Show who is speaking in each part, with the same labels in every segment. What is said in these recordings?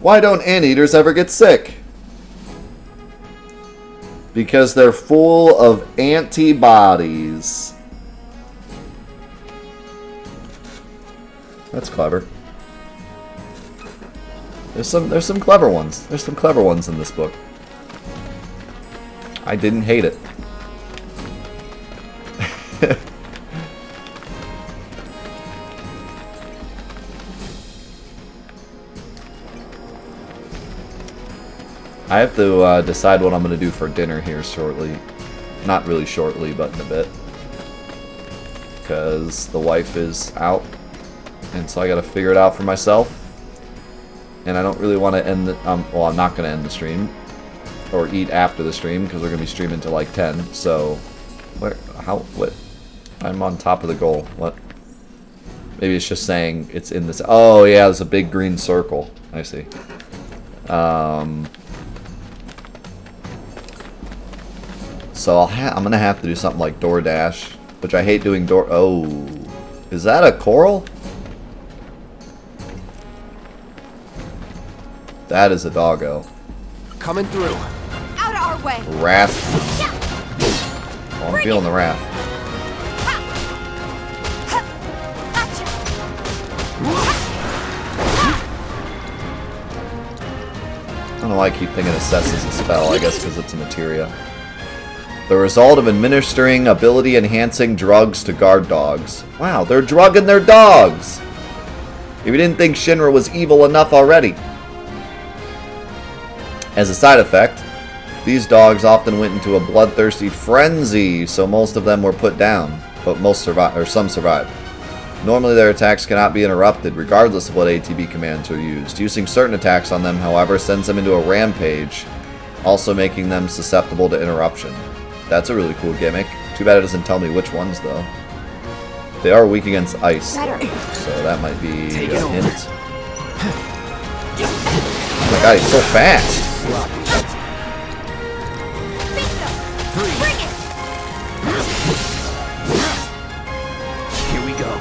Speaker 1: Why don't anteaters ever get sick? Because they're full of antibodies. That's clever. There's some clever ones. There's some clever ones in this book. I didn't hate it. I have to decide what I'm going to do for dinner here shortly. Not really shortly, but in a bit. Because the wife is out. And so I got to figure it out for myself. And I don't really want to end the... well, I'm not going to end the stream. Or eat after the stream, because we're going to be streaming till like 10. So... where? How? What? I'm on top of the goal. What? Maybe it's just saying it's in this... oh, yeah, there's a big green circle. I see. So I'm gonna have to do something like DoorDash, which I hate doing oh, is that a coral? That is a doggo.
Speaker 2: Coming through.
Speaker 3: Out of our way.
Speaker 1: Wrath. Oh, I'm feeling the wrath. I don't know why I keep thinking assess is a spell. I guess because it's a materia. The result of administering ability-enhancing drugs to guard dogs. Wow, they're drugging their dogs! If you didn't think Shinra was evil enough already. As a side effect, these dogs often went into a bloodthirsty frenzy, so most of them were put down, but most survived, or some survived. Normally their attacks cannot be interrupted, regardless of what ATB commands are used. Using certain attacks on them, however, sends them into a rampage, also making them susceptible to interruption. That's a really cool gimmick. Too bad it doesn't tell me which ones, though. They are weak against ice, though, so that might be a hint. Oh my god, he's so fast!
Speaker 2: Here we go.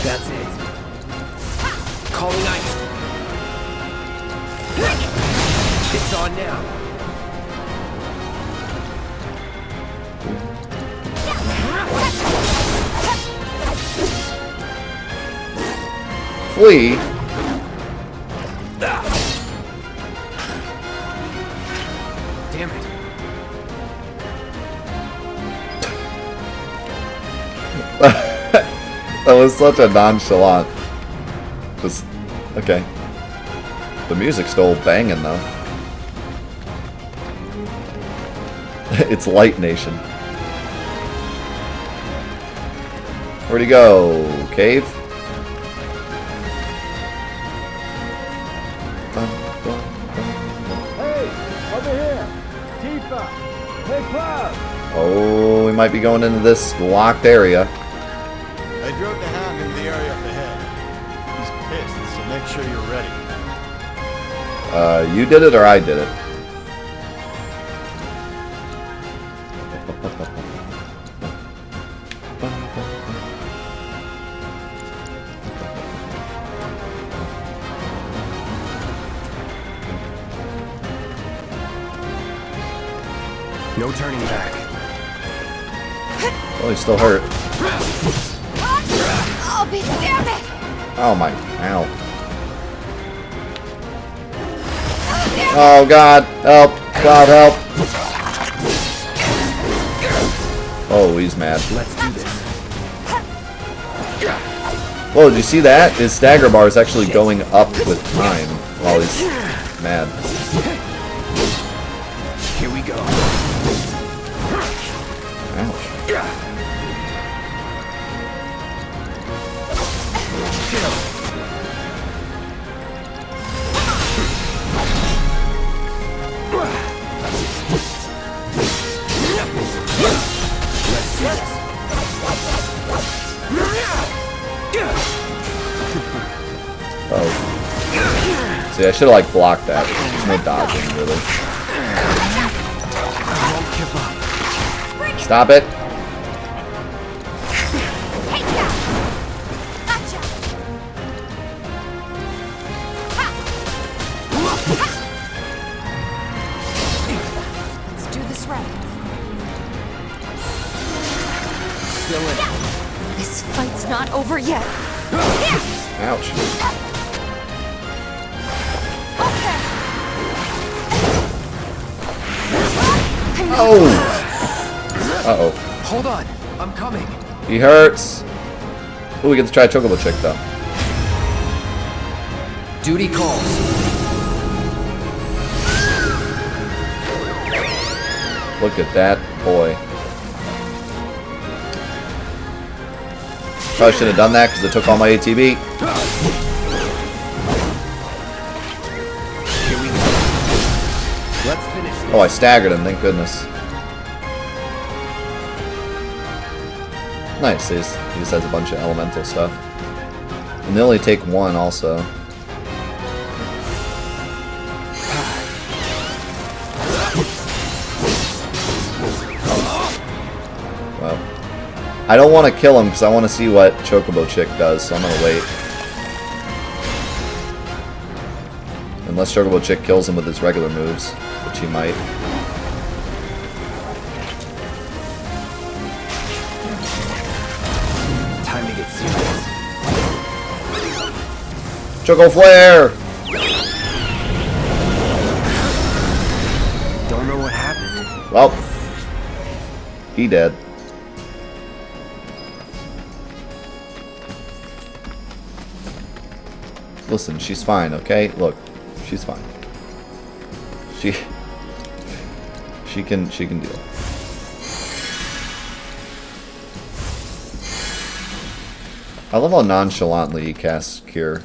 Speaker 2: That's it. Calling ice. It's on now.
Speaker 1: Flee?
Speaker 2: Damn it.
Speaker 1: That was such a nonchalant. Just, okay. The music's still banging, though. It's Light Nation. Where'd he go? Cave?
Speaker 4: Hey, over here! Tifa! Hey, Cloud!
Speaker 1: Oh, we might be going into this locked area.
Speaker 5: I drove the Hound into the area up ahead. He's pissed, so make sure you're ready.
Speaker 1: You did it or I did it?
Speaker 2: No turning back.
Speaker 1: Oh, he's still hurt.
Speaker 3: Oh, damn it!
Speaker 1: Oh my, ow. Oh god, help, Cloud, help. Oh, he's mad.
Speaker 2: Let's do this.
Speaker 1: Whoa, did you see that? His stagger bar is actually going up with time while he's mad.
Speaker 2: Here we go.
Speaker 1: Ouch. Oh. See, I should have like blocked that. There's no dodging, really. Stop it.
Speaker 3: over yet.
Speaker 1: Ouch. Oh! Uh-oh.
Speaker 2: Hold on. I'm coming.
Speaker 1: He hurts. Ooh, we get to try Chocobo Chick, though.
Speaker 2: Duty calls.
Speaker 1: Look at that boy. Probably should have done that because it took all my ATB.
Speaker 2: Here we go. Let's finish this.
Speaker 1: Oh, I staggered him, thank goodness. Nice, he just has a bunch of elemental stuff. And they only take one also. Well, I don't want to kill him because I want to see what Chocobo Chick does, so I'm going to wait. Unless Chocobo Chick kills him with his regular moves, which he might.
Speaker 2: Time to get serious.
Speaker 1: Choco Flare!
Speaker 2: Don't know what happened.
Speaker 1: Well, he dead. Listen, she's fine, okay? Look, she's fine. She can deal. I love how nonchalantly he casts Cure.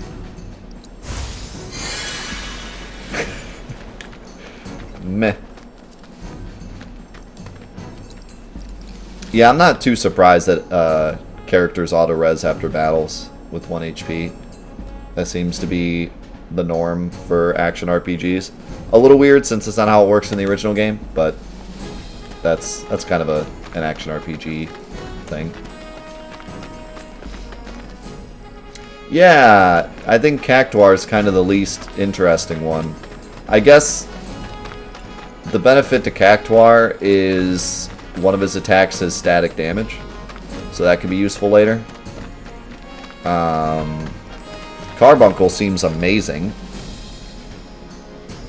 Speaker 1: Meh. Yeah, I'm not too surprised that characters auto-res after battles with 1 HP. That seems to be the norm for action RPGs. A little weird since it's not how it works in the original game, but that's kind of an action RPG thing. Yeah, I think Cactuar is kind of the least interesting one. I guess the benefit to Cactuar is one of his attacks has static damage, so that could be useful later. Carbuncle seems amazing,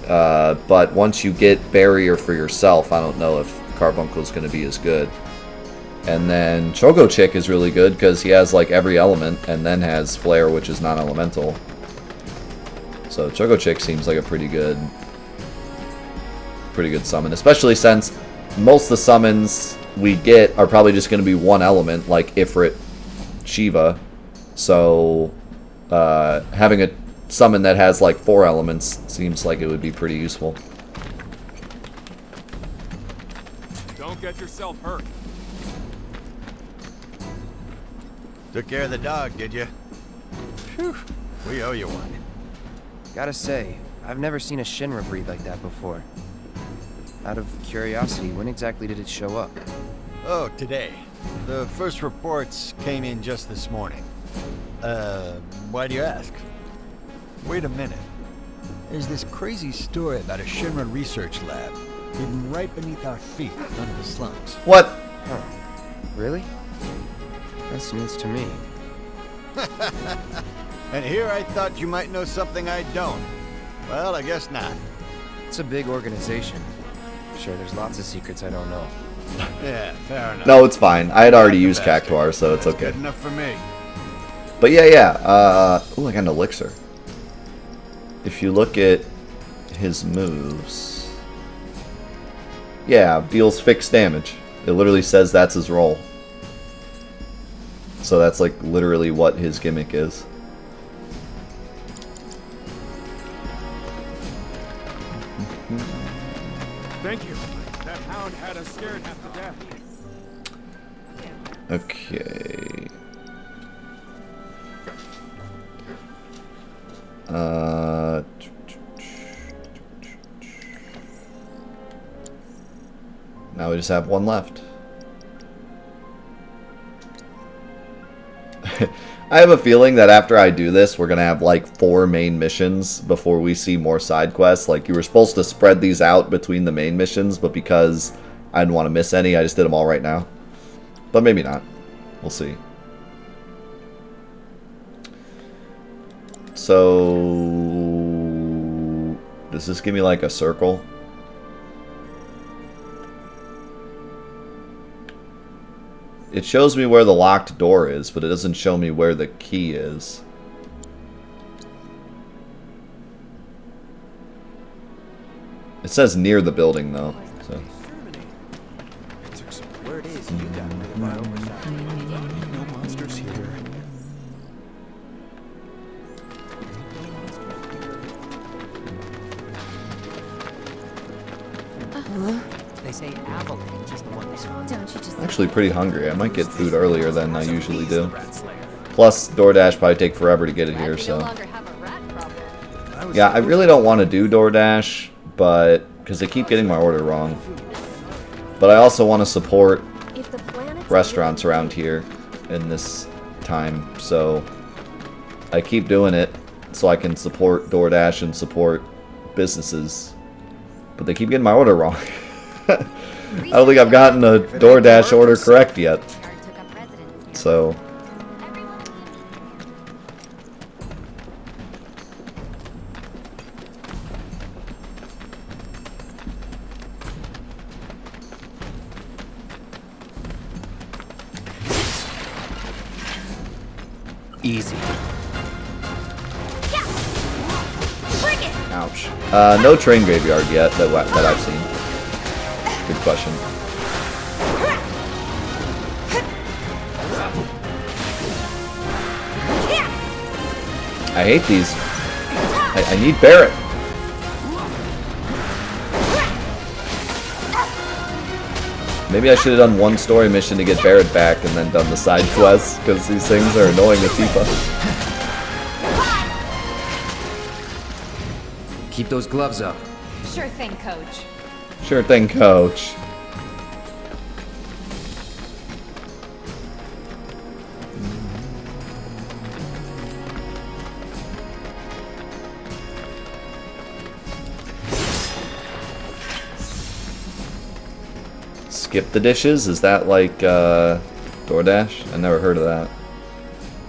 Speaker 1: but once you get Barrier for yourself, I don't know if Carbuncle is going to be as good. And then Choco Chick is really good because he has like every element and then has Flare, which is non-elemental. So Choco Chick seems like a pretty good summon, especially since most of the summons we get are probably just going to be one element, like Ifrit, Shiva. So having a summon that has like 4 elements seems like it would be pretty useful.
Speaker 6: Don't get yourself hurt.
Speaker 5: Took care of the dog, did you? Phew, we owe you one.
Speaker 2: Gotta say, I've never seen a Shinra breed like that before. Out of curiosity, when exactly did it show up?
Speaker 5: Oh, today. The first reports came in just this morning. Why do you ask? Wait a minute. There's this crazy story about a Shinra research lab hidden right beneath our feet under the slums.
Speaker 1: What?
Speaker 2: Huh. Really? That's news to me.
Speaker 5: And here I thought you might know something I don't. Well, I guess not.
Speaker 2: It's a big organization. Sure, there's lots of secrets I don't know.
Speaker 5: Yeah, fair enough.
Speaker 1: No, it's fine. I had already used Cactuar, so it's okay.
Speaker 5: Good enough for me.
Speaker 1: But yeah. Ooh, I got an elixir. If you look at his moves, yeah, deals fixed damage. It literally says that's his role. So that's like literally what his gimmick is.
Speaker 6: Thank you. That hound had us scared half to death.
Speaker 1: Okay. Now we just have one left. I have a feeling that after I do this, we're going to have like 4 main missions before we see more side quests. Like, you were supposed to spread these out between the main missions, but because I didn't want to miss any, I just did them all right now. But maybe not. We'll see. So does this give me like a circle? It shows me where the locked door is, but it doesn't show me where the key is. It says near the building though. So.
Speaker 2: Where it is, you got rid of our oversight. No monsters here. They say avalanche is the one they spawn.
Speaker 3: Don't you just...
Speaker 1: I'm actually pretty hungry. I might get food earlier than I usually do. Plus, DoorDash probably take forever to get it here, so. Yeah, I really don't want to do DoorDash, but because they keep getting my order wrong. But I also want to support restaurants around here in this time, so I keep doing it so I can support DoorDash and support businesses. But they keep getting my order wrong. I don't think I've gotten a DoorDash order correct yet. So.
Speaker 2: Easy.
Speaker 1: Ouch. No train graveyard yet that I've seen. Good question. I hate these. I need Barrett. Maybe I should have done one story mission to get Barrett back and then done the side quests, because these things are annoying as Tifa.
Speaker 2: Keep those gloves up.
Speaker 3: Sure thing, Coach.
Speaker 1: Sure thing, Coach. Skip the dishes? Is that like DoorDash? I never heard of that.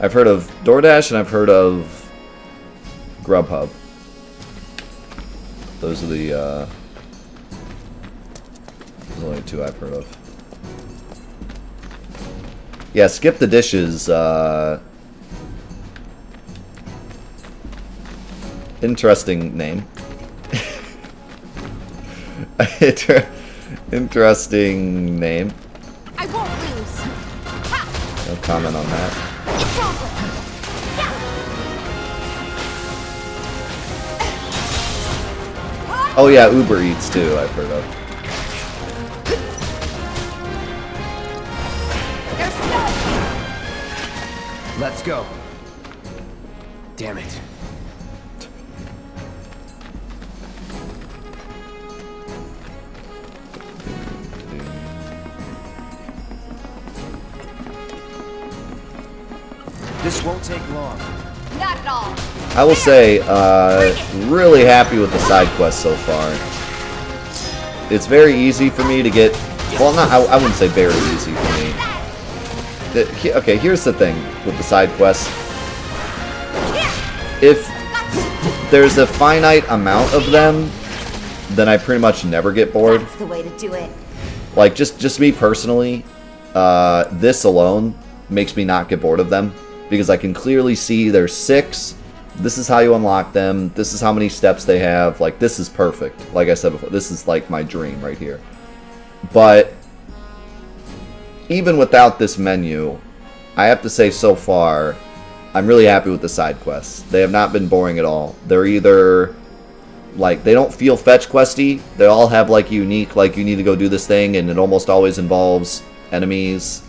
Speaker 1: I've heard of DoorDash and I've heard of Grubhub. Those are the there's only two I've heard of. Yeah, skip the dishes. Interesting name. Interesting name.
Speaker 3: I won't lose.
Speaker 1: No comment on that.
Speaker 3: It's over.
Speaker 1: Oh yeah, Uber Eats too, I've heard of.
Speaker 2: Let's go. Damn it. This won't take long.
Speaker 3: Not at all.
Speaker 1: I will say, really happy with the side quest so far. It's very easy for me to get. Well, not. I wouldn't say very easy for me. Okay, here's the thing with the side quests. If there's a finite amount of them, then I pretty much never get bored.
Speaker 3: That's the way to do it.
Speaker 1: Like just me personally, this alone makes me not get bored of them. Because I can clearly see there's 6. This is how you unlock them. This is how many steps they have. Like, this is perfect. Like I said before, this is like my dream right here. But even without this menu, I have to say so far, I'm really happy with the side quests. They have not been boring at all. They're either, like, they don't feel fetch questy. They all have, like, unique, like, you need to go do this thing, and it almost always involves enemies.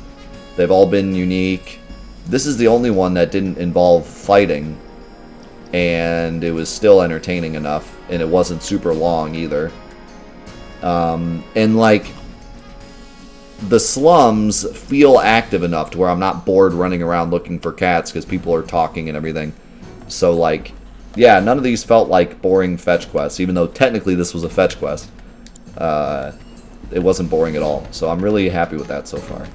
Speaker 1: They've all been unique. This is the only one that didn't involve fighting, and it was still entertaining enough, and it wasn't super long either. And like, the slums feel active enough to where I'm not bored running around looking for cats because people are talking and everything. So like, yeah, none of these felt like boring fetch quests, even though technically this was a fetch quest. It wasn't boring at all, so I'm really happy with that so far.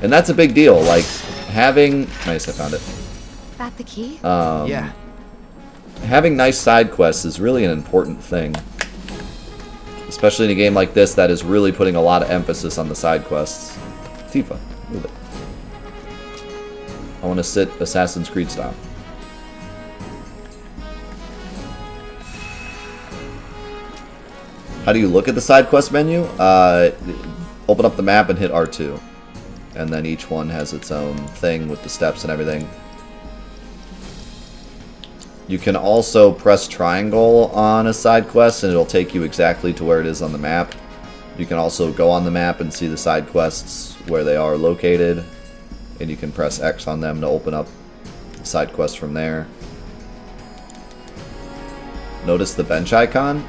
Speaker 1: And that's a big deal, like, having... Nice, I found it.
Speaker 3: that the key?
Speaker 2: Yeah.
Speaker 1: Having nice side quests is really an important thing. Especially in a game like this that is really putting a lot of emphasis on the side quests. Tifa, move it. I want to sit Assassin's Creed style. How do you look at the side quest menu? Open up the map and hit R2. And then each one has its own thing with the steps and everything. You can also press triangle on a side quest and it'll take you exactly to where it is on the map. You can also go on the map and see the side quests where they are located. And you can press X on them to open up the side quest from there. Notice the bench icon?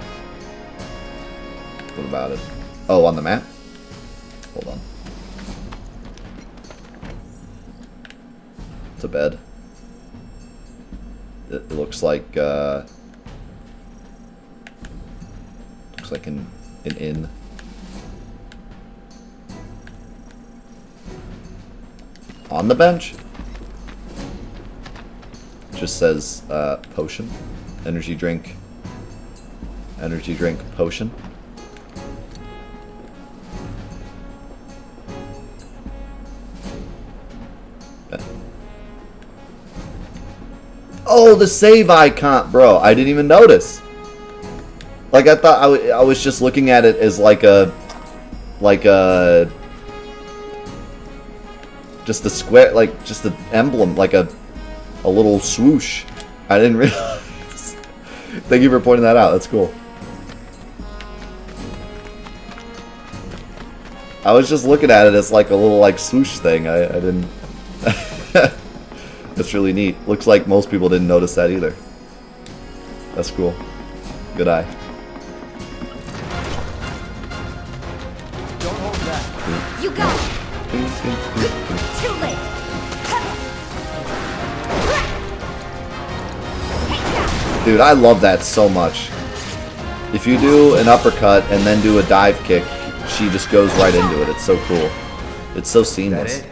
Speaker 1: What about it? Oh, on the map? Hold on. It's a bed. It looks like an inn. On the bench? Just says potion. Energy drink. Energy drink potion. Oh, the save icon, bro! I didn't even notice. Like I thought, I was just looking at it as just a square, like just an emblem, like a little swoosh. I didn't realize. Thank you for pointing that out. That's cool. I was just looking at it as like a little like swoosh thing. I didn't. That's really neat. Looks like most people didn't notice that either. That's cool. Good eye.
Speaker 5: Don't hold back.
Speaker 3: You got it. Too late.
Speaker 1: Dude, I love that so much. If you do an uppercut and then do a dive kick, she just goes right into it. It's so cool. It's so seamless.
Speaker 2: That it?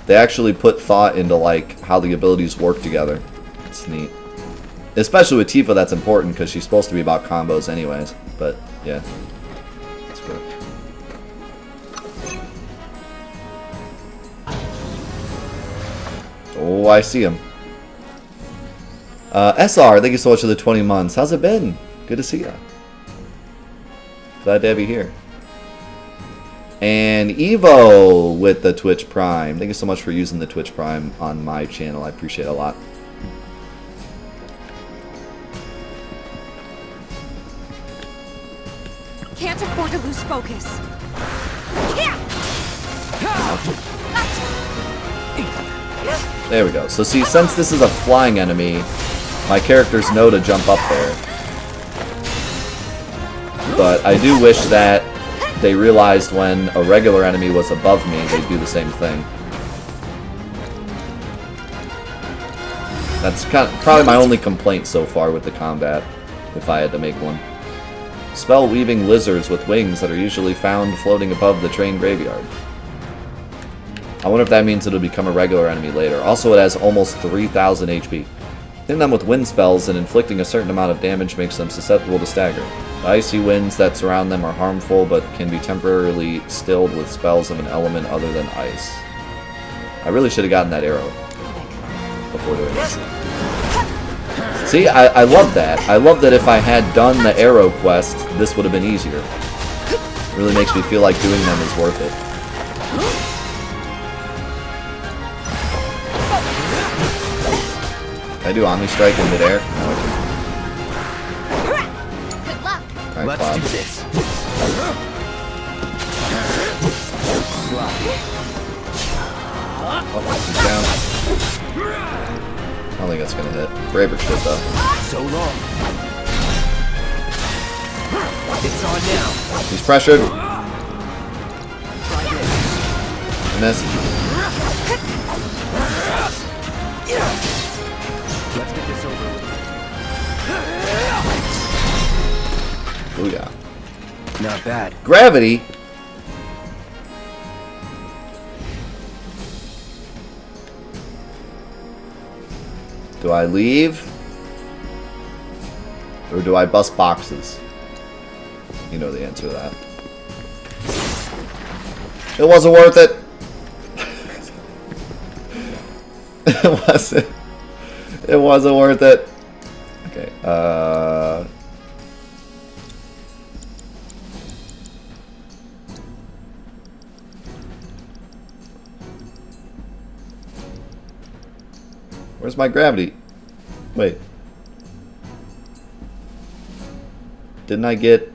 Speaker 1: They actually put thought into like how the abilities work together. It's neat. Especially with Tifa, that's important because she's supposed to be about combos anyways. But yeah, that's good. Oh, I see him. SR, thank you so much for the 20 months. How's it been? Good to see ya. Glad to have you here. And Evo with the Twitch Prime. Thank you so much for using the Twitch Prime on my channel. I appreciate it a lot.
Speaker 3: Can't afford to lose focus.
Speaker 1: There we go. So see, since this is a flying enemy, my characters know to jump up there. But I do wish that they realized when a regular enemy was above me, they'd do the same thing. That's probably my only complaint so far with the combat, if I had to make one. Spell weaving lizards with wings that are usually found floating above the train graveyard. I wonder if that means it'll become a regular enemy later. Also, it has almost 3,000 HP. Hitting them with wind spells and inflicting a certain amount of damage makes them susceptible to stagger. The icy winds that surround them are harmful, but can be temporarily stilled with spells of an element other than ice. I really should have gotten that arrow before doing this. See, I love that. I love that if I had done the arrow quest, this would have been easier. It really makes me feel like doing them is worth it. Can I do Omni Strike in midair? No, I can.
Speaker 3: Good luck.
Speaker 1: Alright,
Speaker 2: Let's
Speaker 1: Bob.
Speaker 2: do this.
Speaker 1: Oh, he's down. I don't think that's gonna hit. Braver should though.
Speaker 2: So long. It's on now.
Speaker 1: He's pressured. I missed.
Speaker 2: Let's get this over with.
Speaker 1: Booyah.
Speaker 2: Not bad.
Speaker 1: Gravity? Do I leave? Or do I bust boxes? You know the answer to that. It wasn't worth it! It wasn't worth it. Okay, where's my gravity? Wait. Didn't I get...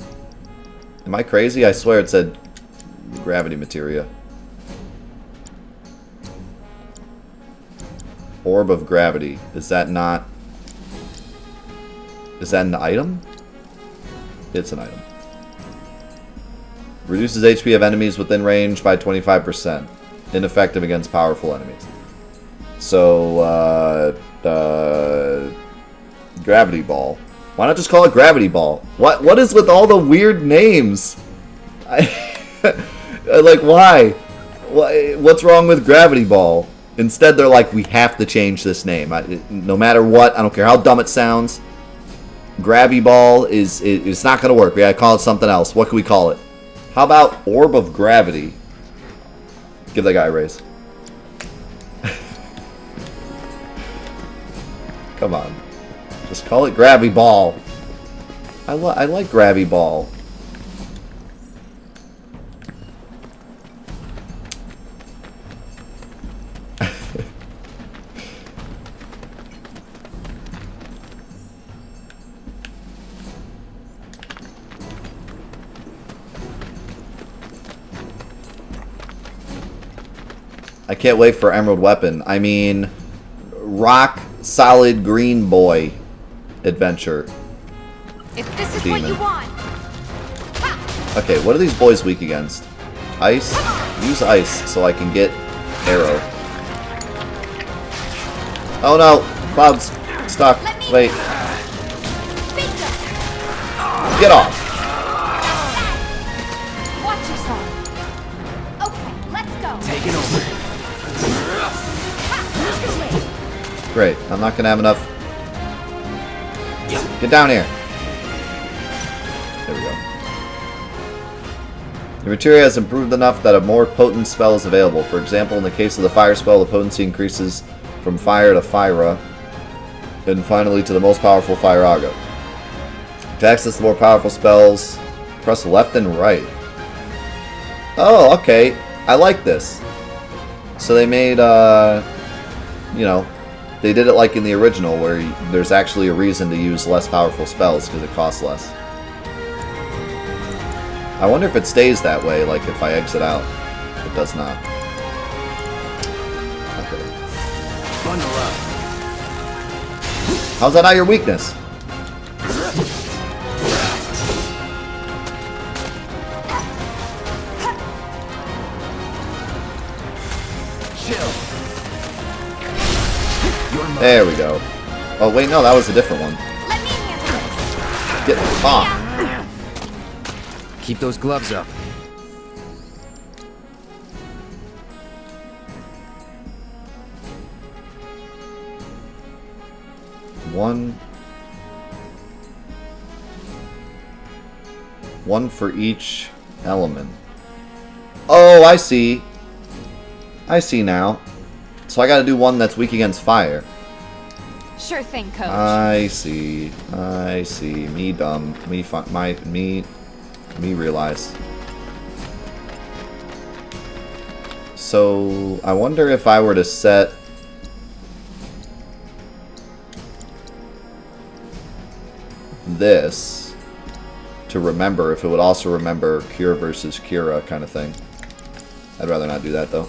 Speaker 1: Am I crazy? I swear it said gravity materia. Orb of gravity. Is that not... Is that an item? It's an item. Reduces HP of enemies within range by 25%. Ineffective against powerful enemies. So, Gravity Ball. Why not just call it Gravity Ball? What is with all the weird names? Like, why? What's wrong with Gravity Ball? Instead, they're like, we have to change this name. No matter what, I don't care how dumb it sounds. Gravity Ball it's not going to work. We gotta call it something else. What can we call it? How about Orb of Gravity? Give that guy a raise. Come on. Just call it Gravity Ball. I like Gravity Ball. I can't wait for Emerald Weapon. I mean, rock solid green boy adventure.
Speaker 3: If this is
Speaker 1: Demon.
Speaker 3: what you want.
Speaker 1: Okay, what are these boys weak against? Ice? Use ice so I can get arrow. Oh no! Cloud's stuck. Wait. Get off!
Speaker 3: Watch yourself. Okay, let's go.
Speaker 2: Take it over.
Speaker 1: Great. I'm not gonna have enough. Get down here. There we go. The materia has improved enough that a more potent spell is available. For example, in the case of the fire spell, the potency increases from fire to FFVIIR, and finally to the most powerful Firaga. To access the more powerful spells, press left and right. Oh, okay. I like this. So they made, you know, they did it like in the original, where there's actually a reason to use less powerful spells because it costs less. I wonder if it stays that way, like if I exit out. It does not. Okay.
Speaker 2: Bundle up.
Speaker 1: How's that not your weakness?
Speaker 2: Chill.
Speaker 1: There we go. Oh wait, no, that was a different one.
Speaker 3: Let me handle this.
Speaker 1: Get off.
Speaker 2: Keep those gloves up. One for each element. Oh, I see. I see now. So I gotta do one that's weak against fire.
Speaker 3: Sure thing, Coach.
Speaker 1: I see. I see. Me dumb. Me realize. So I wonder if I were to set this to remember, if it would also remember Cure versus Kira kind of thing. I'd rather not do that though.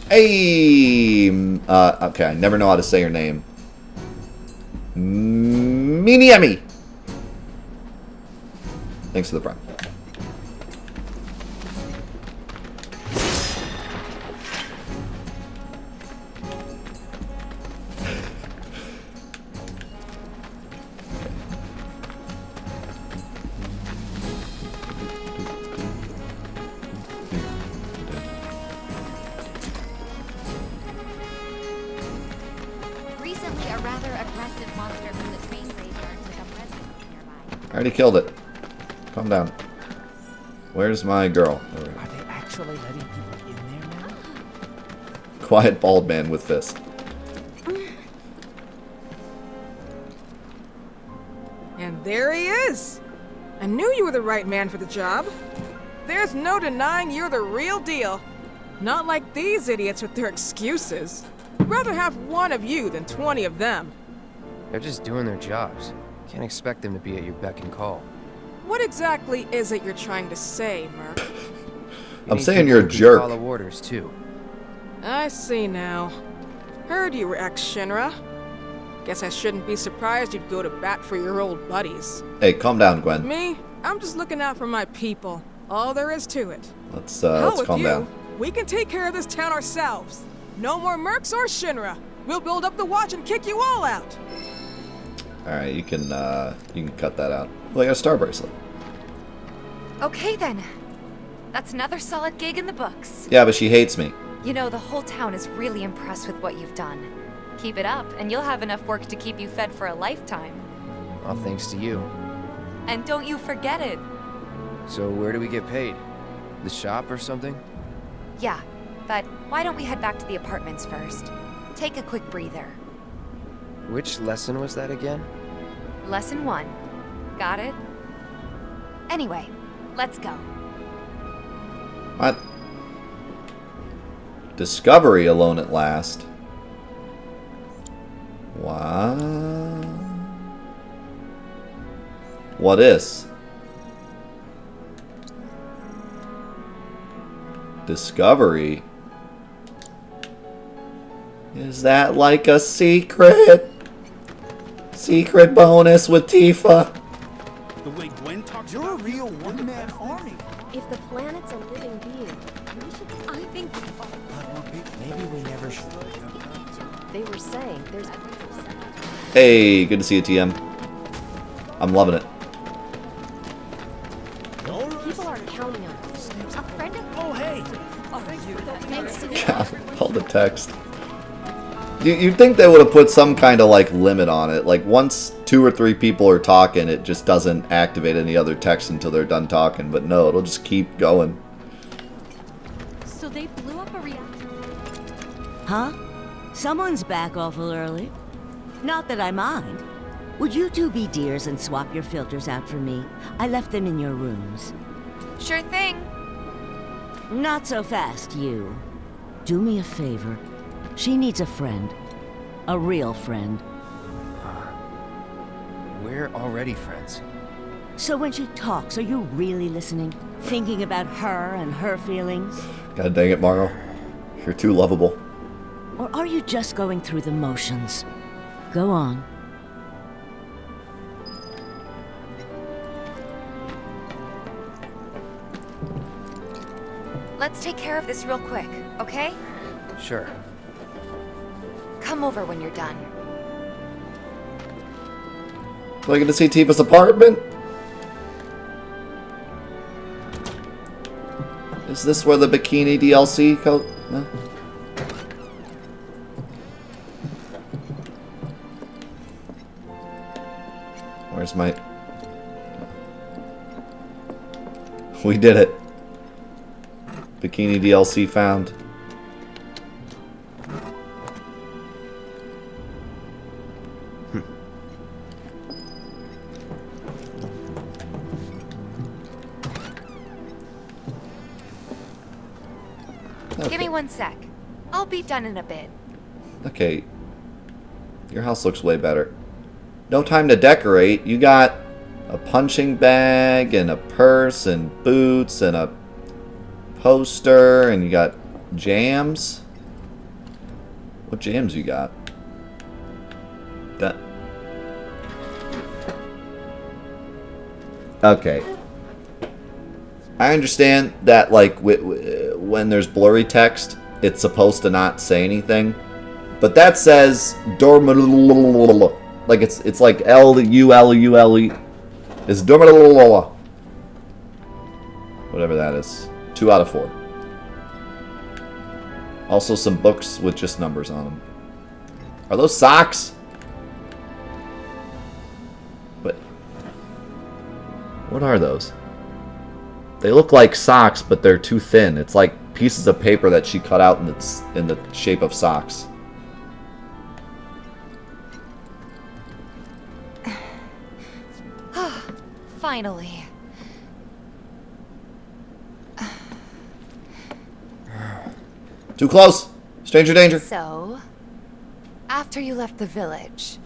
Speaker 1: Hey! Okay, I never know how to say her name. Miniemi! Thanks for the prime.
Speaker 3: Recently, a rather aggressive monster from the train graveyard took up residence nearby.
Speaker 1: I already killed it. Calm down. Where's my girl?
Speaker 7: Are they actually letting people in there now?
Speaker 1: Quiet bald man with fist.
Speaker 8: And there he is! I knew you were the right man for the job. There's no denying you're the real deal. Not like these idiots with their excuses. I'd rather have one of you than 20 of them.
Speaker 7: They're just doing their jobs. Can't expect them to be at your beck and call.
Speaker 8: What exactly is it you're trying to say, Merc?
Speaker 1: I'm saying you're a jerk.
Speaker 7: Follow orders too.
Speaker 8: I see now. Heard you were ex-Shinra. Guess I shouldn't be surprised you'd go to bat for your old buddies.
Speaker 1: Hey, calm down, Gwen.
Speaker 8: Me? I'm just looking out for my people. All there is to it.
Speaker 1: Let's
Speaker 8: With
Speaker 1: calm
Speaker 8: you,
Speaker 1: down.
Speaker 8: we can take care of this town ourselves. No more mercs or Shinra. We'll build up the watch and kick you all out.
Speaker 1: All right, you can cut that out. Well, I got a star bracelet.
Speaker 3: Okay then. That's another solid gig in the books.
Speaker 1: Yeah, but she hates me.
Speaker 3: You know, the whole town is really impressed with what you've done. Keep it up, and you'll have enough work to keep you fed for a lifetime.
Speaker 7: All thanks to you.
Speaker 3: And don't you forget it.
Speaker 7: So where do we get paid? The shop or something?
Speaker 3: Yeah, but why don't we head back to the apartments first? Take a quick breather.
Speaker 7: Which lesson was that again?
Speaker 3: Lesson 1. Got it? Anyway, let's go.
Speaker 1: What? Discovery alone at last. What? What is? Discovery? Is that like a secret? Secret bonus with Tifa?
Speaker 6: The way Gwen talks
Speaker 4: You're a
Speaker 6: about
Speaker 4: real one-man army.
Speaker 9: If the planet's a living being, we should...
Speaker 3: I think...
Speaker 7: Maybe we never should.
Speaker 9: They were saying there's...
Speaker 1: Hey, good to see you, TM. I'm loving it.
Speaker 9: People are counting on us.
Speaker 3: A friend of...
Speaker 6: Oh, hey!
Speaker 3: Thanks to
Speaker 1: God, all the text. You'd think they would have put some kind of like limit on it. Like once 2 or 3 people are talking, it just doesn't activate any other text until they're done talking. But no, it'll just keep going.
Speaker 3: So they blew up a reactor.
Speaker 10: Huh? Someone's back awful early. Not that I mind. Would you two be dears and swap your filters out for me? I left them in your rooms.
Speaker 3: Sure thing.
Speaker 10: Not so fast, you. Do me a favor. She needs a friend. A real friend.
Speaker 7: We're already friends.
Speaker 10: So when she talks, are you really listening? Thinking about her and her feelings?
Speaker 1: God dang it, Margo. You're too lovable.
Speaker 10: Or are you just going through the motions? Go on.
Speaker 3: Let's take care of this real quick, okay?
Speaker 7: Sure.
Speaker 3: Come over when you're done.
Speaker 1: Do I get to see Tifa's apartment? Is this where the bikini DLC goes? No? Where's my... We did it. Bikini DLC found.
Speaker 3: Give me 1 sec. I'll be done in a bit.
Speaker 1: Okay. Your house looks way better. No time to decorate. You got a punching bag and a purse and boots and a poster and you got jams. What jams you got? That. Okay. I understand that like when there's blurry text, it's supposed to not say anything. But that says dorm like it's like L-U-L-U-L-E. It's dorm whatever that is. 2 out of 4. Also some books with just numbers on them. Are those socks? But what are those? They look like socks, but they're too thin. It's like pieces of paper that she cut out in the shape of socks.
Speaker 3: Finally.
Speaker 1: Too close. Stranger danger.
Speaker 3: So, after you left the village,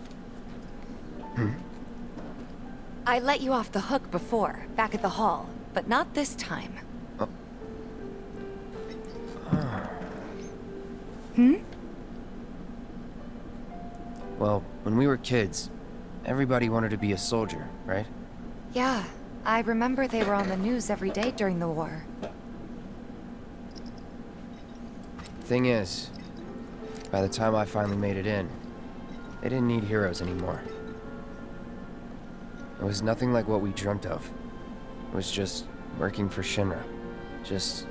Speaker 3: I let you off the hook before, back at the hall, but not this time.
Speaker 7: Well, when we were kids, everybody wanted to be a soldier, right?
Speaker 3: Yeah, I remember they were on the news every day during the war.
Speaker 7: Thing is, by the time I finally made it in, they didn't need heroes anymore. It was nothing like what we dreamt of. It was just working for Shinra. Just...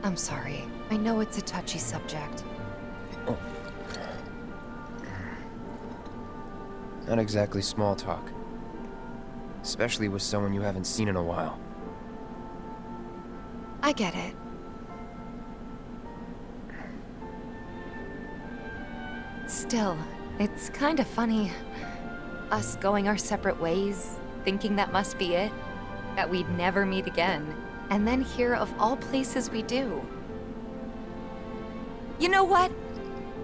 Speaker 3: I'm sorry. I know it's a touchy subject.
Speaker 7: Not exactly small talk. Especially with someone you haven't seen in a while.
Speaker 3: I get it. Still, it's kind of funny. Us going our separate ways, thinking that must be it. That we'd never meet again. And then here, of all places, we do. You know what?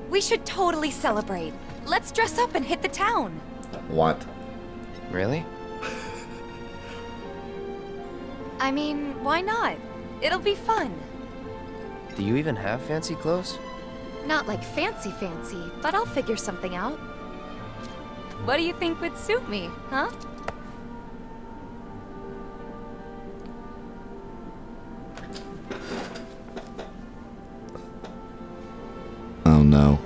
Speaker 3: We should totally celebrate. Let's dress up and hit the town.
Speaker 1: What?
Speaker 7: Really?
Speaker 3: I mean, why not? It'll be fun.
Speaker 7: Do you even have fancy clothes?
Speaker 3: Not like fancy, but I'll figure something out. What do you think would suit me, huh?
Speaker 1: Oh no.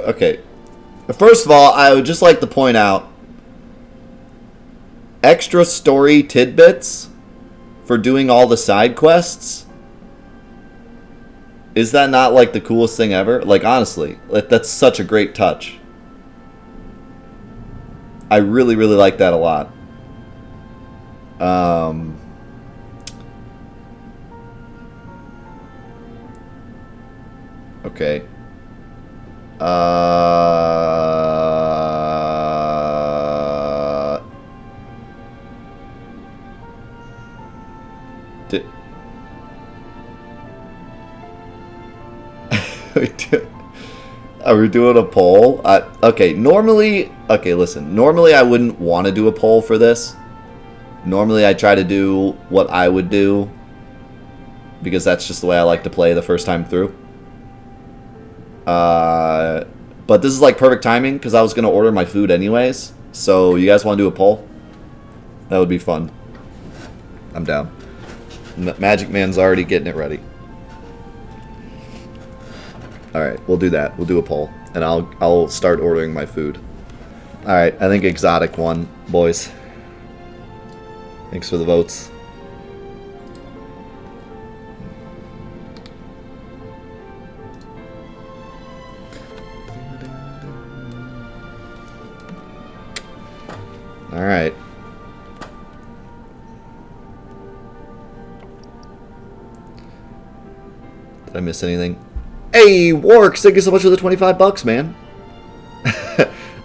Speaker 1: Okay. First of all, I would just like to point out extra story tidbits for doing all the side quests. Is that not like the coolest thing ever? Like honestly, that's such a great touch. I really, really like that a lot. Okay. Are we doing a poll? Okay, normally I wouldn't want to do a poll for this. Normally I try to do what I would do because that's just the way I like to play the first time through. But this is like perfect timing because I was going to order my food anyways. So you guys want to do a poll? That would be fun. I'm down. Magic Man's already getting it ready. Alright, we'll do that. We'll do a poll. And I'll start ordering my food. Alright, I think Exotic won, boys. Thanks for the votes. Alright. Did I miss anything? Hey, Warks, thank you so much for the 25 bucks, man.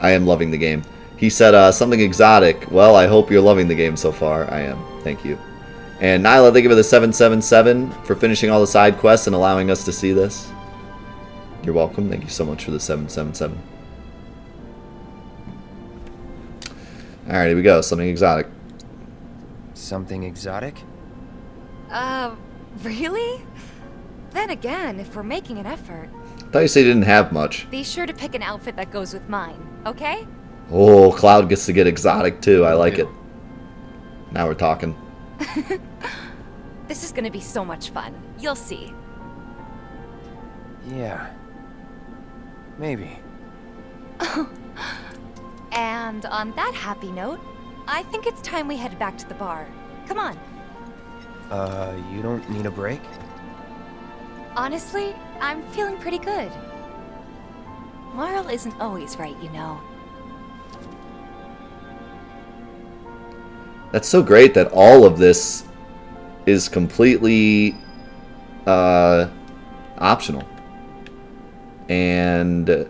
Speaker 1: I am loving the game. He said something exotic. Well, I hope you're loving the game so far. I am. Thank you. And Nyla, thank you for the 777 for finishing all the side quests and allowing us to see this. You're welcome. Thank you so much for the 777. Alright, here we go. Something exotic.
Speaker 7: Something exotic?
Speaker 3: Really? Then again, if we're making an effort...
Speaker 1: I thought you said you didn't have much.
Speaker 3: Be sure to pick an outfit that goes with mine, okay?
Speaker 1: Oh, Cloud gets to get exotic too. I like it. Now we're talking.
Speaker 3: This is gonna be so much fun. You'll see.
Speaker 7: Yeah. Maybe.
Speaker 3: And on that happy note, I think it's time we head back to the bar. Come on.
Speaker 7: You don't need a break?
Speaker 3: Honestly, I'm feeling pretty good. Marl isn't always right, you know.
Speaker 1: That's so great that all of this is completely optional. And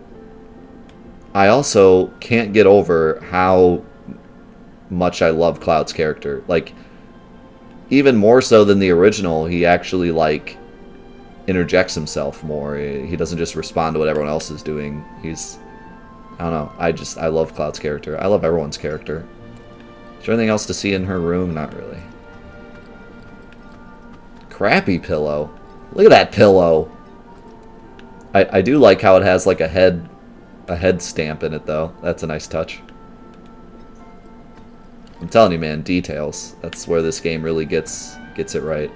Speaker 1: I also can't get over how much I love Cloud's character. Like, even more so than the original, he actually, like, interjects himself more. He doesn't just respond to what everyone else is doing. He's, I don't know, I love Cloud's character. I love everyone's character. Is there anything else to see in her room? Not really. Crappy pillow. Look at that pillow. I do like how it has like a head stamp in it though. That's a nice touch. I'm telling you, man, details. That's where this game really gets it right.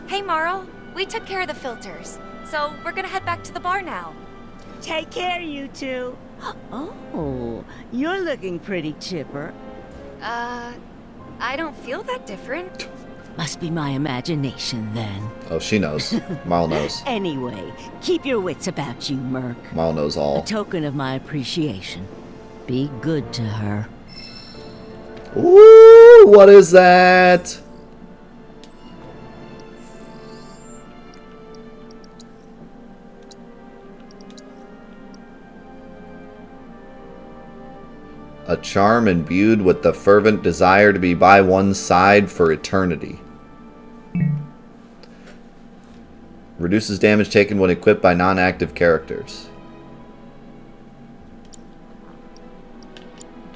Speaker 3: Hey, Marl. We took care of the filters, so we're gonna head back to the bar now.
Speaker 10: Take care, you two. Oh, you're looking pretty chipper.
Speaker 3: I don't feel that different.
Speaker 10: Must be my imagination, then.
Speaker 1: Oh, she knows. Marl knows.
Speaker 10: Anyway, keep your wits about you, Merc.
Speaker 1: Marl knows all.
Speaker 10: A token of my appreciation. Be good to her.
Speaker 1: Ooh, what is that? A charm imbued with the fervent desire to be by one's side for eternity. Reduces damage taken when equipped by non-active characters.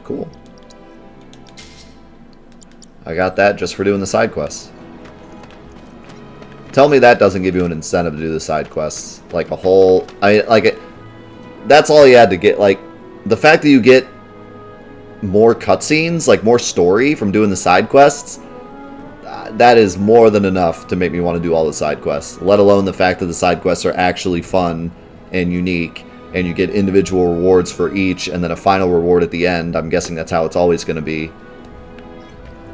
Speaker 1: Cool. I got that just for doing the side quests. Tell me that doesn't give you an incentive to do the side quests. Like a whole... that's all you had to get. Like, the fact that you get more cutscenes, like more story from doing the side quests, that is more than enough to make me want to do all the side quests. Let alone the fact that the side quests are actually fun and unique, and you get individual rewards for each, and then a final reward at the end. I'm guessing that's how it's always going to be.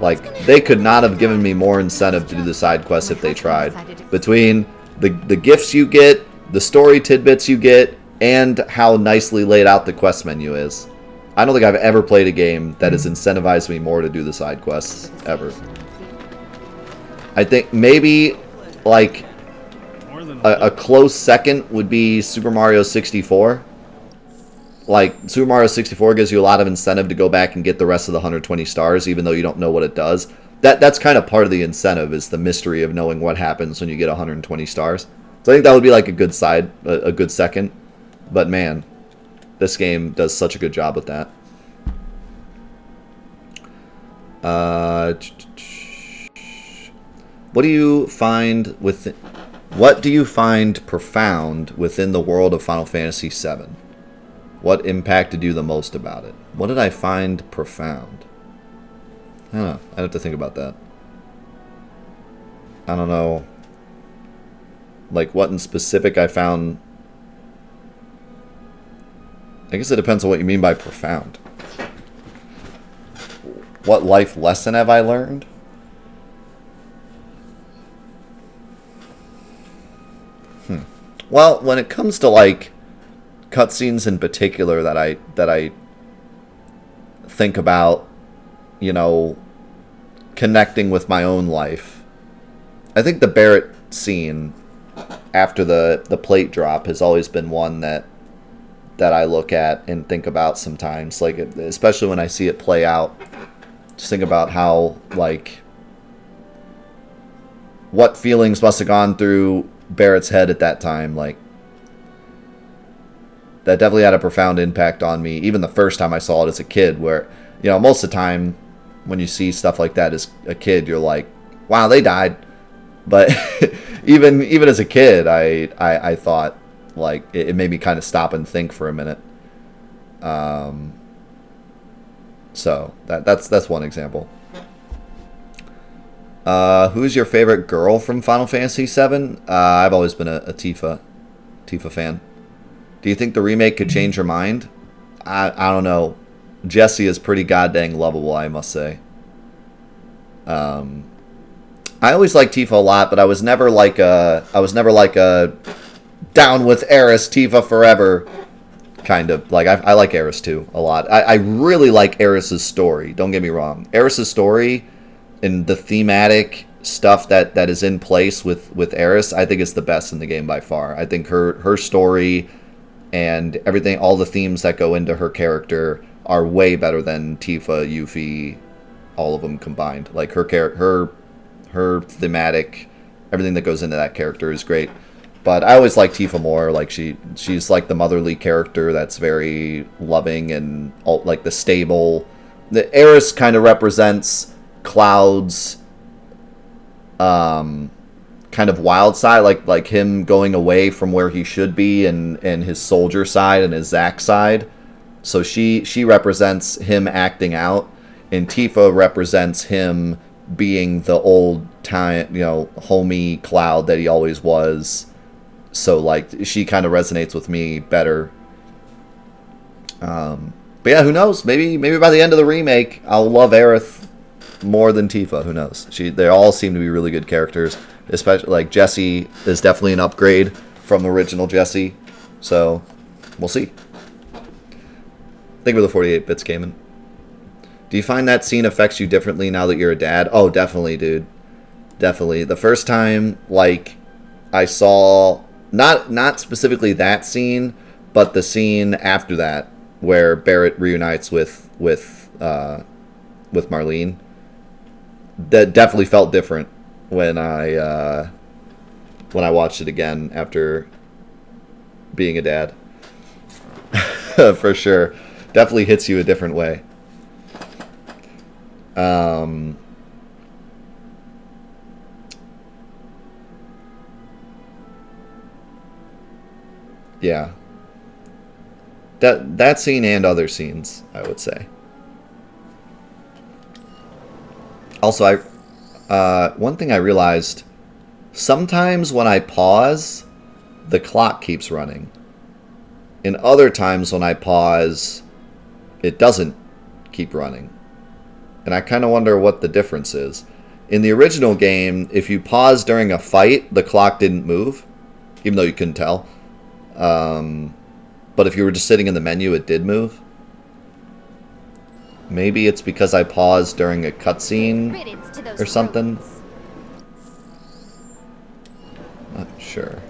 Speaker 1: Like, they could not have given me more incentive to do the side quests if they tried. Between the gifts you get, the story tidbits you get, and how nicely laid out the quest menu is. I don't think I've ever played a game that has incentivized me more to do the side quests, ever. I think maybe, like, a close second would be Super Mario 64. Like, Super Mario 64 gives you a lot of incentive to go back and get the rest of the 120 stars, even though you don't know what it does. That's kind of part of the incentive, is the mystery of knowing what happens when you get 120 stars. So I think that would be like a good second. But man, this game does such a good job with that. What do you find profound within the world of Final Fantasy VII? What impacted you the most about it? What did I find profound? I don't know. I'd have to think about that. I don't know. Like, what in specific I found... I guess it depends on what you mean by profound. What life lesson have I learned? Well, when it comes to, like, cutscenes in particular that I think about, you know, connecting with my own life, I think the Barrett scene after the plate drop has always been one that I look at and think about sometimes, like, especially when I see it play out. Just think about how, like, what feelings must have gone through Barrett's head at that time. Like, that definitely had a profound impact on me, even the first time I saw it as a kid, where, you know, most of the time when you see stuff like that as a kid, you're like, wow, they died. But even as a kid, I thought, Like, it made me kind of stop and think for a minute. So that's one example. Who's your favorite girl from Final Fantasy VII? I've always been a Tifa fan. Do you think the remake could change her mind? I don't know. Jessie is pretty goddamn lovable, I must say. I always liked Tifa a lot, but I was never like a down with Eris, Tifa forever kind of. Like, I like Eris too a lot. I really like Eris's story. Don't get me wrong. Eris's story and the thematic stuff that is in place with Eris, I think is the best in the game by far. I think her story and everything, all the themes that go into her character are way better than Tifa, Yuffie, all of them combined. Like, her thematic, everything that goes into that character is great. But I always like Tifa more. Like, she's like the motherly character that's very loving and like the stable. The Eris kind of represents Cloud's kind of wild side, like him going away from where he should be, and his soldier side and his Zack side. So she represents him acting out, and Tifa represents him being the old time, homey Cloud that he always was. So, like, she kind of resonates with me better. But yeah, who knows? Maybe by the end of the remake, I'll love Aerith more than Tifa. Who knows? They all seem to be really good characters. Especially, like, Jessie is definitely an upgrade from the original Jessie. So, we'll see. Think of the 48 bits came in. Do you find that scene affects you differently now that you're a dad? Oh, definitely, dude. Definitely. The first time, like, I saw, not specifically that scene, but the scene after that, where Barrett reunites with Marlene, that definitely felt different when I watched it again after being a dad. For sure. Definitely hits you a different way. Yeah. That scene and other scenes, I would say. Also, one thing I realized, sometimes when I pause, the clock keeps running. And other times when I pause, it doesn't keep running. And I kind of wonder what the difference is. In the original game, if you pause during a fight, the clock didn't move, even though you couldn't tell. But if you were just sitting in the menu, it did move. Maybe it's because I paused during a cutscene or something. Not sure.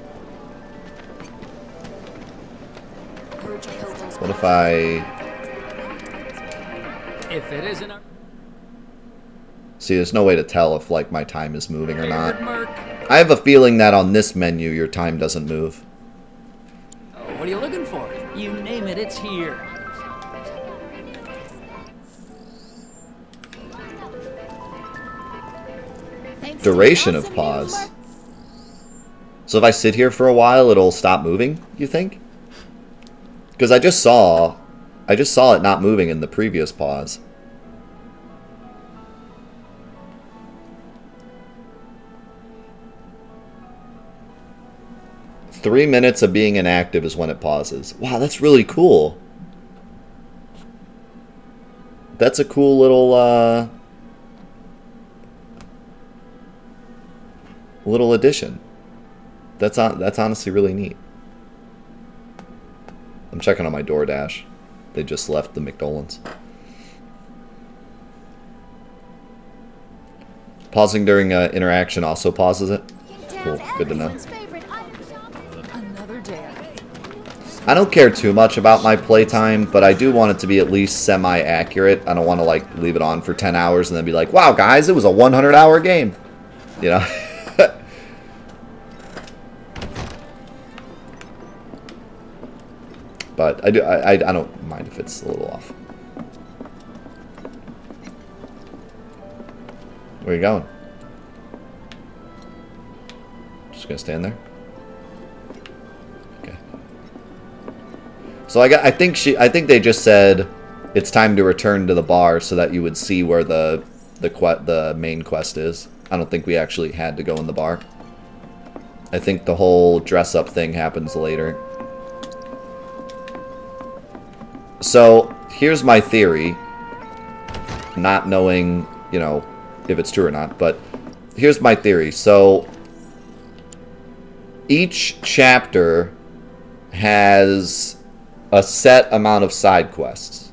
Speaker 1: What if
Speaker 11: If it isn't a...
Speaker 1: See, there's no way to tell if, like, my time is moving or not. I have a feeling that on this menu, your time doesn't move.
Speaker 11: Oh, what are you looking for? You name it, it's here.
Speaker 1: Duration of pause. So if I sit here for a while, it'll stop moving, you think? Because I just saw it not moving in the previous pause. Three minutes of being inactive is when it pauses. Wow, that's really cool. That's a cool little addition. That's honestly really neat. I'm checking on my DoorDash. They just left the McDolland's. Pausing during interaction also pauses it. Cool, good to know. I don't care too much about my playtime, but I do want it to be at least semi-accurate. I don't want to, like, leave it on for 10 hours and then be like, wow, guys, it was a 100-hour game. You know? But I don't mind if it's a little off. Where are you going? Just gonna stand there? Okay. So I think they just said it's time to return to the bar so that you would see where the main quest is. I don't think we actually had to go in the bar. I think the whole dress up thing happens later. So here's my theory, not knowing, you know, if it's true or not, but here's my theory. So each chapter has a set amount of side quests.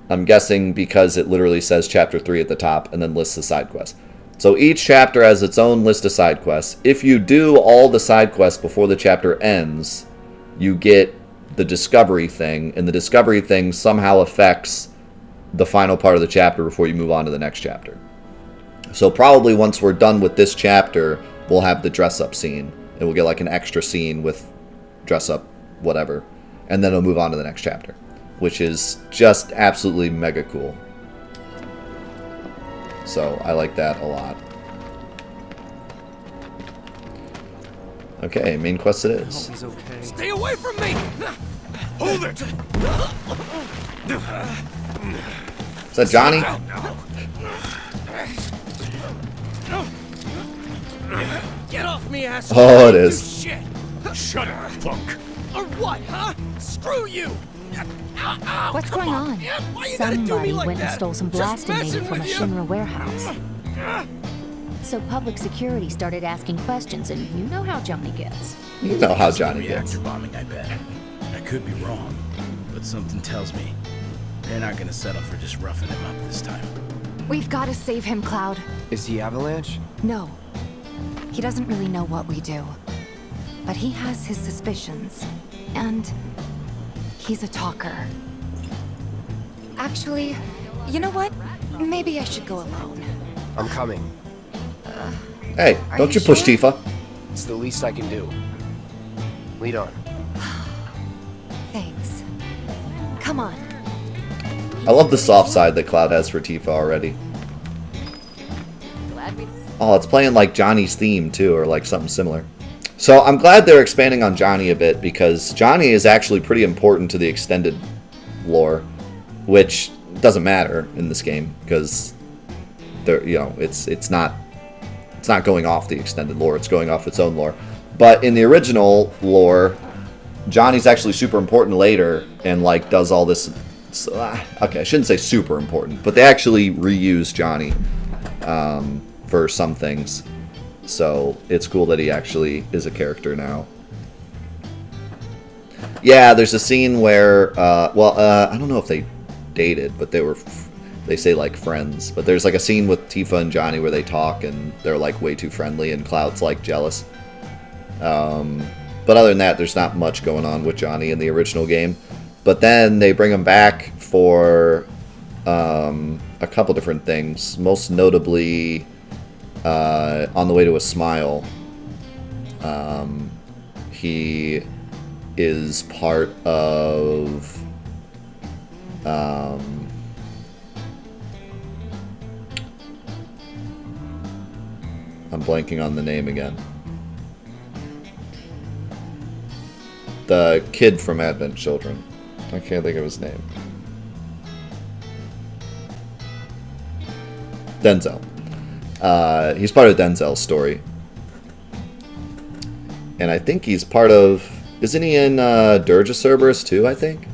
Speaker 1: I'm guessing because it literally says chapter 3 at the top and then lists the side quests. So each chapter has its own list of side quests. If you do all the side quests before the chapter ends, you get the discovery thing, and the discovery thing somehow affects the final part of the chapter before you move on to the next chapter. So probably once we're done with this chapter, we'll have the dress up scene, and we'll get like an extra scene with dress up whatever, and then it'll move on to the next chapter, which is just absolutely mega cool. So I like that a lot. Okay, main quest it is.
Speaker 11: He's okay.
Speaker 6: Stay away from me! Hold it!
Speaker 1: Is that Johnny?
Speaker 6: Get off me, asshole!
Speaker 1: Oh, it is.
Speaker 6: Shit! Shut up, punk! Or what, huh? Screw you!
Speaker 12: What's going on? Somebody went and stole some blasting data from a Shinra warehouse. So public security started asking questions, and you know how Johnny gets.
Speaker 1: You know how Johnny gets.
Speaker 13: Reactor bombing, I bet. I could be wrong, but something tells me they're not gonna settle for just roughing him up this time.
Speaker 3: We've got to save him, Cloud.
Speaker 7: Is he Avalanche?
Speaker 3: No. He doesn't really know what we do. But he has his suspicions. And he's a talker. Actually, you know what? Maybe I should go alone.
Speaker 7: I'm coming.
Speaker 1: Hey, don't you push Tifa.
Speaker 7: It's the least I can do. Lead on.
Speaker 3: Thanks. Come on.
Speaker 1: I love the soft side that Cloud has for Tifa already. Oh, it's playing like Johnny's theme too, or like something similar. So I'm glad they're expanding on Johnny a bit, because Johnny is actually pretty important to the extended lore, which doesn't matter in this game because it's not going off the extended lore, it's going off its own lore. But in the original lore, Johnny's actually super important later and like does all this. Okay, I shouldn't say super important, but they actually reuse Johnny for some things. So it's cool that he actually is a character now. Yeah, there's a scene where, I don't know if they dated, but they say like friends. But there's like a scene with Tifa and Johnny where they talk and they're like way too friendly and Cloud's like jealous. But other than that, there's not much going on with Johnny in the original game. But then they bring him back for a couple different things. Most notably, On the Way to a Smile, he is part of I'm blanking on the name again. The kid from Advent Children. I can't think of his name. Denzel. He's part of Denzel's story. And I think he's part of... Isn't he in Dirge of Cerberus too, I think?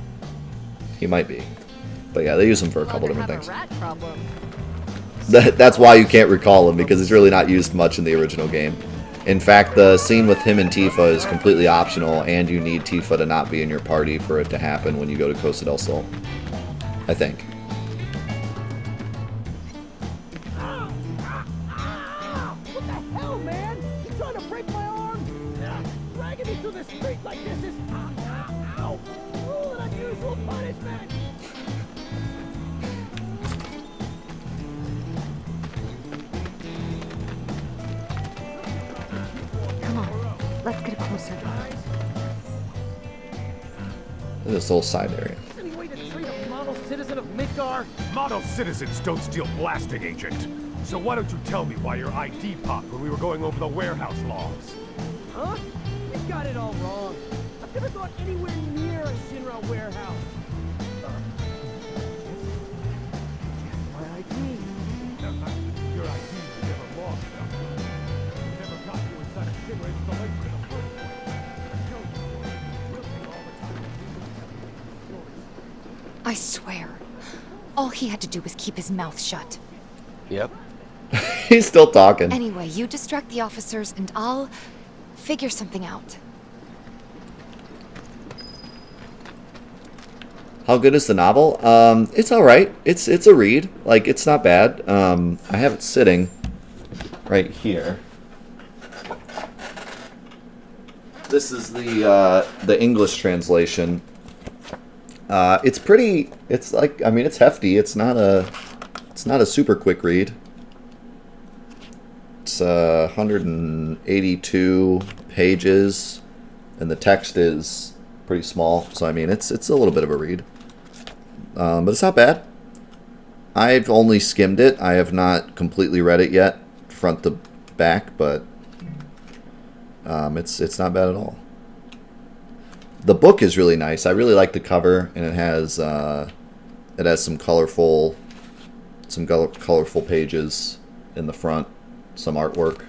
Speaker 1: He might be. But yeah, they use him for a couple different things. That's why you can't recall him, because he's really not used much in the original game. In fact, the scene with him and Tifa is completely optional, and you need Tifa to not be in your party for it to happen when you go to Costa del Sol. I think.
Speaker 4: What the hell, man? You trying to break my arm? Dragging me through the street like this is ow, cruel and unusual punishment.
Speaker 12: Come on, let's get closer.
Speaker 1: This whole side area.
Speaker 4: Any way to treat a model citizen of Midgar?
Speaker 6: Model citizens don't steal blasting, Agent. So why don't you tell me why your ID popped when we were going over the warehouse logs?
Speaker 4: Huh? You got it all wrong. I've never gone anywhere near a Shinra warehouse. My ID.
Speaker 6: Your ID was never long enough. We never got you inside a Shinra installation in the first place. I tell you, we'll see all the time.
Speaker 3: I swear, all he had to do was keep his mouth shut.
Speaker 7: Yep.
Speaker 1: He's still talking.
Speaker 3: Anyway, you distract the officers and I'll figure something out.
Speaker 1: How good is the novel? It's all right. It's a read. Like, it's not bad. I have it sitting right here. This is the English translation. It's pretty. It's like, I mean, it's hefty. It's not a super quick read. It's 182 pages, and the text is pretty small. So I mean, it's a little bit of a read, but it's not bad. I've only skimmed it. I have not completely read it yet, front to back, but it's not bad at all. The book is really nice. I really like the cover, and it has some colorful pages in the front, some artwork.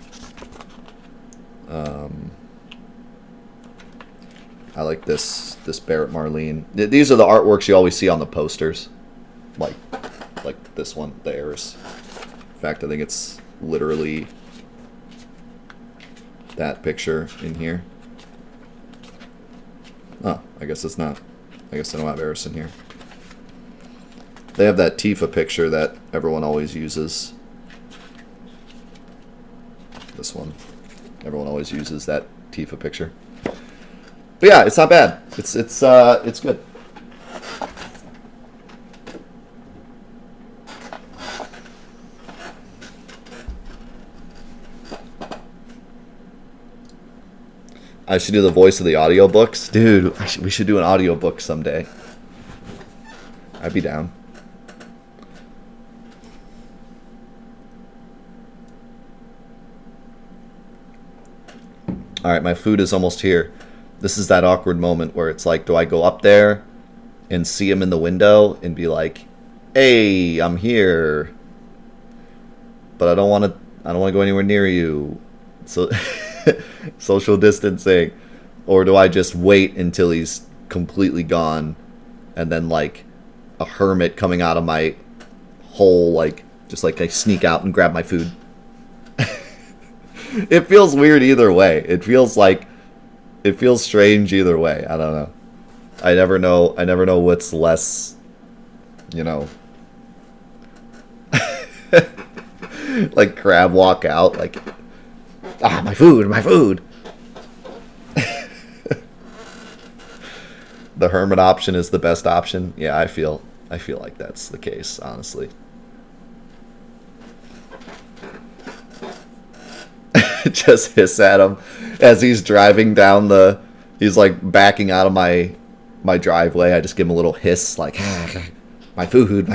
Speaker 1: I like this Barrett Marlene. These are the artworks you always see on the posters, like this one, the Heirs. In fact, I think it's literally that picture in here. Oh, I guess it's not. I guess I don't have Eris in here. They have that Tifa picture that everyone always uses. This one. Everyone always uses that Tifa picture. But yeah, it's not bad. It's good. I should do the voice of the audiobooks. Dude, we should do an audiobook someday. I'd be down. Alright, my food is almost here. This is that awkward moment where it's like, do I go up there and see him in the window and be like, hey, I'm here, but I don't want to go anywhere near you. So social distancing. Or do I just wait until he's completely gone and then like a hermit coming out of my hole, like just like I sneak out and grab my food? It feels weird either way. It feels strange either way. I don't know. I never know what's less, you know, like crab walk out like, ah, my food. The hermit option is the best option. Yeah, I feel like that's the case, honestly. Just hiss at him as he's driving down he's like backing out of my driveway. I just give him a little hiss like, ah, my food.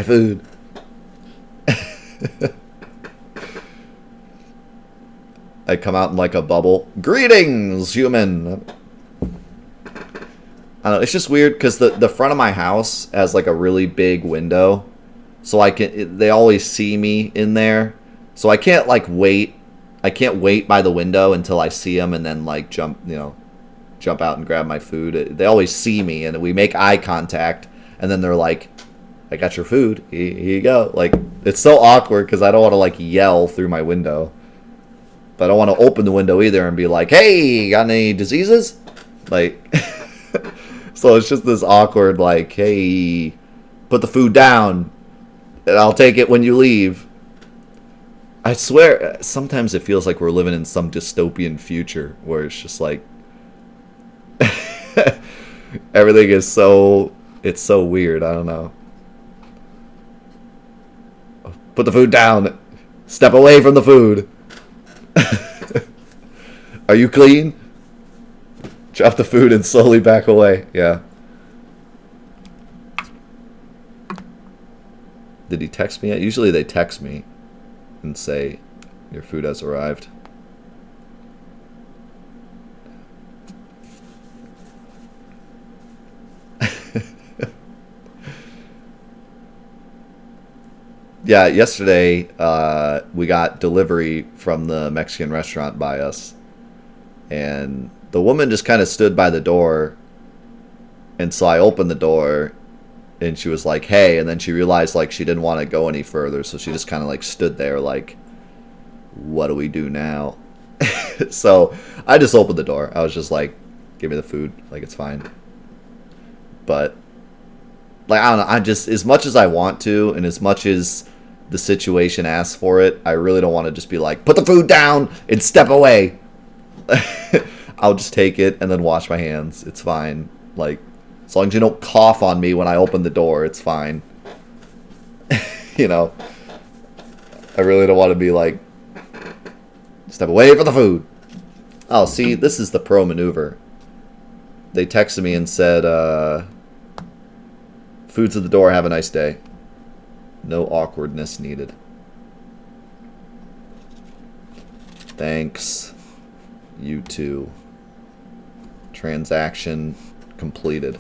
Speaker 1: I come out in like a bubble. Greetings, human. I don't know, it's just weird because the front of my house has like a really big window, so they always see me in there, so I can't like wait. I can't wait by the window until I see them and then like jump out and grab my food. They always see me and we make eye contact, and then they're like, I got your food. Here you go. Like, it's so awkward because I don't want to like yell through my window, but I don't want to open the window either and be like, hey, got any diseases? Like, so it's just this awkward like, hey, put the food down and I'll take it when you leave. I swear, sometimes it feels like we're living in some dystopian future where it's just like everything is it's so weird. I don't know. Put the food down. Step away from the food. Are you clean? Drop the food and slowly back away. Yeah. Did he text me yet? Usually they text me and say your food has arrived. Yeah, yesterday we got delivery from the Mexican restaurant by us. And the woman just kind of stood by the door. And so I opened the door and she was like, hey. And then she realized like she didn't want to go any further. So she just kind of like stood there like, what do we do now? So I just opened the door. I was just like, give me the food. Like, it's fine. But, like, I don't know. I just, as much as I want to and as much as the situation asks for it, I really don't want to just be like, put the food down and step away. I'll just take it and then wash my hands. It's fine. Like, as long as you don't cough on me when I open the door, it's fine. You know? I really don't want to be like, step away from the food. Oh, see, this is the pro maneuver. They texted me and said, food's at the door, have a nice day. No awkwardness needed. Thanks. You too. Transaction completed.